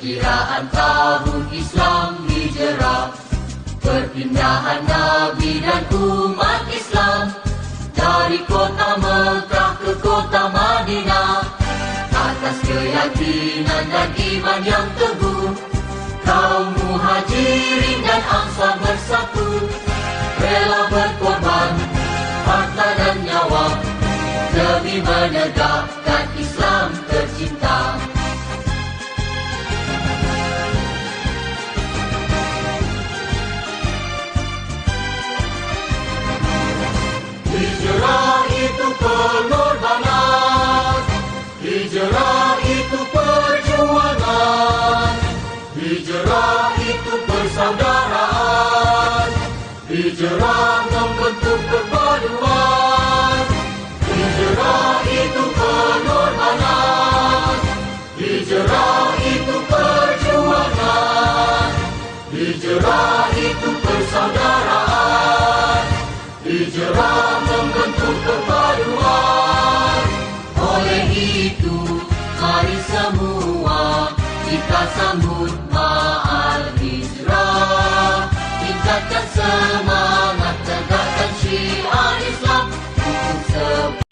Perkiraan tahun Islam Hijrah, perpindahan Nabi dan umat Islam dari kota Mekah ke kota Madinah. Atas keyakinan dan iman yang teguh, kaum muhajirin dan ansar bersatu, rela berkorban harta dan nyawa demi menegakkan Islam tercinta. Hijrah itu pengorbanan, hijrah itu perjuangan, hijrah itu persaudaraan, hijrah membentuk perpaduan. Hijrah itu pengorbanan, hijrah itu perjuangan, hijrah itu persaudaraan, hijrah membentuk perpaduan. Oleh itu, mari semua kita sambut Ma'al Hijrah, tingkatkan semangat, tegakkan syiar Islam untuk semua.